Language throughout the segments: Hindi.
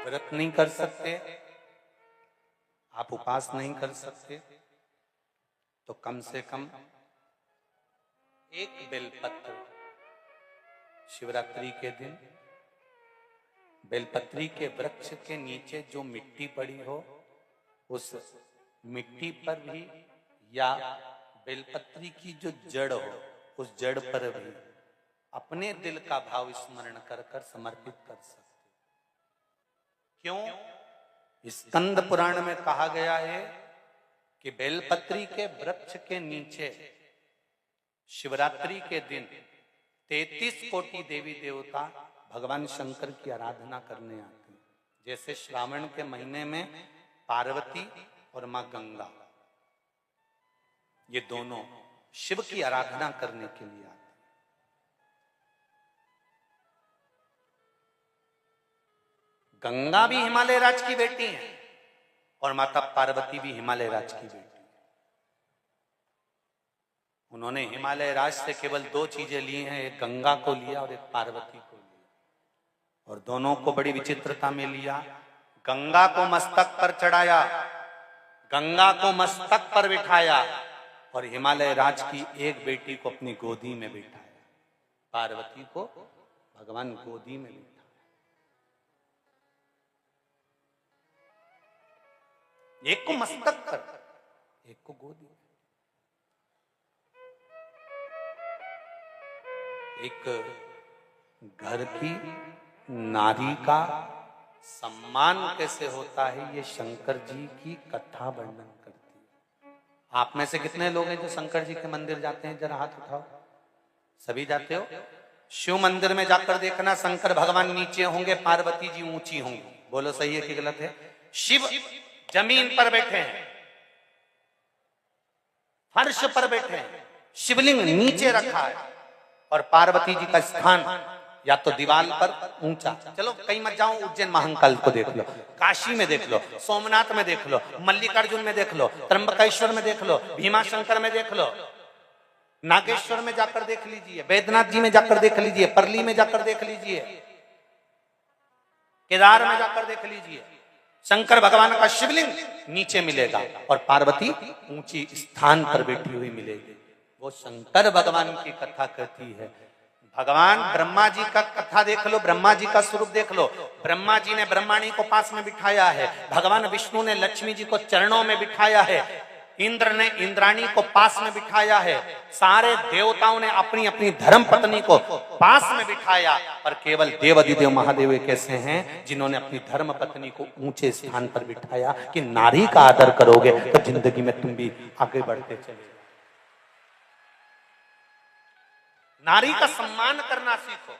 व्रत नहीं कर सकते, आप उपवास नहीं कर सकते, तो कम से कम एक बेलपत्र शिवरात्रि के दिन बेलपत्री के वृक्ष के नीचे जो मिट्टी पड़ी हो उस मिट्टी पर भी, या बेलपत्री की जो जड़ हो उस जड़ पर भी अपने दिल का भाव स्मरण कर कर समर्पित कर सकते। क्यों? स्कंद पुराण में कहा गया है कि बेलपत्री के वृक्ष के नीचे शिवरात्रि के दिन 33 कोटि देवी देवता भगवान शंकर की आराधना करने आते हैं। जैसे श्रावण के महीने में पार्वती और मां गंगा, ये दोनों शिव की आराधना करने के लिए आते हैं। गंगा भी हिमालय राज की बेटी है और माता पार्वती भी हिमालय राज की बेटी है। उन्होंने हिमालय राज से केवल 2 चीजें ली हैं, एक गंगा को लिया और एक पार्वती को लिया, और दोनों को बड़ी विचित्रता में लिया। गंगा को मस्तक पर चढ़ाया, गंगा को मस्तक पर बिठाया, और हिमालय राज की एक बेटी को अपनी गोदी में बिठाया, पार्वती को भगवान गोदी में बिठाया। एक को मस्तक पर, एक को गोदी। एक घर की नारी का सम्मान कैसे होता है, ये शंकर जी की कथा वर्णन करती है। आप में से कितने लोग हैं जो शंकर जी के मंदिर जाते हैं? जरा हाथ उठाओ। सभी जाते हो? शिव मंदिर में जाकर देखना, शंकर भगवान नीचे होंगे, पार्वती जी ऊंची होंगी। बोलो सही है कि गलत है? शिव जमीन पर बैठे हैं, फर्श पर बैठे हैं, शिवलिंग नीचे रखा है, और पार्वती जी का स्थान या तो दीवार पर ऊंचा। चलो कहीं मत जाओ, उज्जैन महाकाल को देख लो, काशी में देख लो, सोमनाथ में देख लो, मल्लिकार्जुन में देख लो, त्र्यंबकेश्वर में देख लो, भीमाशंकर में देख लो, नागेश्वर में जाकर देख लीजिए, बैद्यनाथ जी में जाकर देख लीजिए, परली में जाकर देख लीजिए, केदार में जाकर देख लीजिए। शंकर भगवान का शिवलिंग नीचे मिलेगा और पार्वती ऊंची स्थान पर बैठी हुई मिलेगी। वो शंकर भगवान की कथा कहती है। भगवान ब्रह्मा जी का कथा देख लो, ब्रह्मा जी का स्वरूप देख लो। ब्रह्मा जी ने ब्रह्माणी को पास में बिठाया है, भगवान विष्णु ने लक्ष्मी जी को चरणों में बिठाया है, इंद्र ने इंद्राणी को पास में बिठाया है, सारे देवताओं ने अपनी अपनी धर्म पत्नी को पास में बिठाया, पर केवल देवाधिदेव महादेव एक ऐसे हैं जिन्होंने अपनी धर्म पत्नी को ऊंचे स्थान पर बिठाया कि नारी का आदर करोगे तो जिंदगी में तुम भी आगे बढ़ते चले। नारी का सम्मान करना सीखो।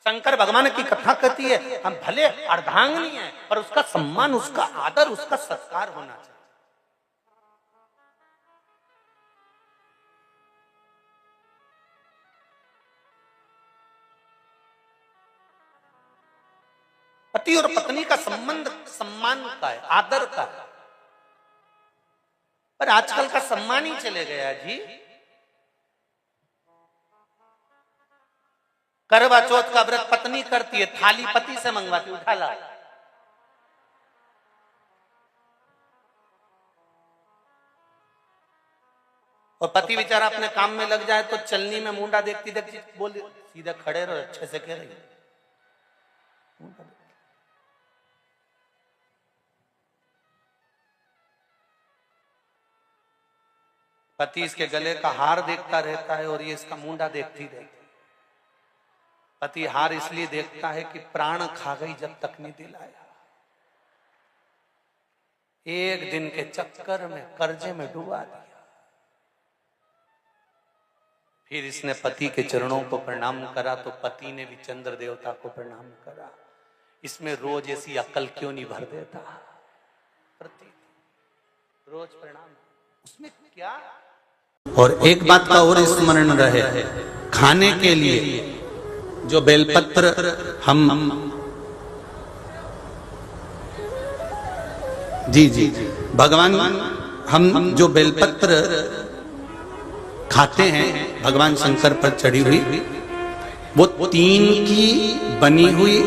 शंकर भगवान की कथा कहती है हम भले अर्धांगिनी हैं, पर उसका सम्मान, उसका आदर, उसका सत्कार होना चाहिए। पति और पत्नी का संबंध सम्मान का है, आदर का है, पर आजकल का सम्मान ही चले गया जी। करवा चौथ का व्रत पत्नी करती है, थाली पति से मंगवाती, उठा ला। और पति बेचारा अपने काम में लग जाए तो चलनी में मुंडा देखती देखती बोल सीधे खड़े रहो, अच्छे से कह रही। पति इसके गले का हार देखता रहता है और ये इसका मुंडा देखती रहती। पति हार इसलिए देखता है कि प्राण खा गई जब तक नहीं दिलाया। एक दिन के चक्कर में कर्जे में डुबा दिया। फिर इसने पति के चरणों को प्रणाम करा तो पति ने भी चंद्र देवता को प्रणाम करा। इसमें रोज ऐसी अकल क्यों नहीं भर देता? प्रति रोज प्रणाम, उसमें क्या। और एक बात का और स्मरण रहे, खाने के लिए जो बेलपत्र हम जी भगवान हम जो बेलपत्र खाते हैं भगवान शंकर पर चढ़ी हुई, वो 3 की बनी हुई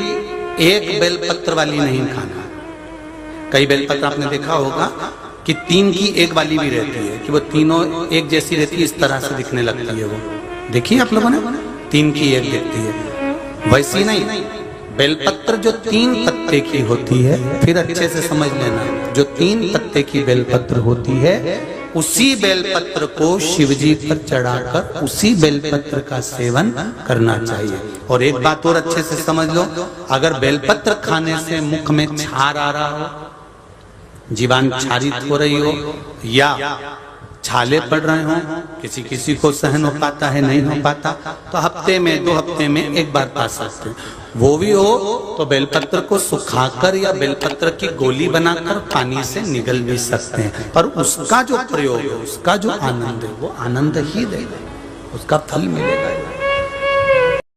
एक बेलपत्र वाली नहीं खाना। कई बेलपत्र आपने देखा होगा कि 3 की एक वाली भी रहती है, कि वो तीनों एक जैसी रहती है, इस तरह से दिखने लगती है। वो देखिए आप लोगों ने, 3 की एक दिखती है। वैसी नहीं, बेलपत्र जो 3 पत्ते की होती है, फिर अच्छे से समझ लेना, जो 3 पत्ते की बेलपत्र होती है, उसी बेलपत्र को शिवजी पर चढ़ाकर उसी बेलपत्र का सेवन करना चाहिए। और एक बात और अच्छे से समझ लो, अगर बेलपत्र खाने से मुख में छार आ रहा हो, जीवान क्षारित हो रही हो, या छाले पड़ रहे हो, किसी किसी को सहन हो पाता है, नहीं हो पाता, तो हफ्ते में 2 हफ्ते में एक बार पा सकते हैं। वो भी हो तो बेलपत्र को सुखाकर या बेलपत्र की गोली बनाकर पानी से निगल भी सकते हैं, पर उसका जो प्रयोग है, उसका जो आनंद है, वो आनंद ही देगा, उसका फल मिलेगा।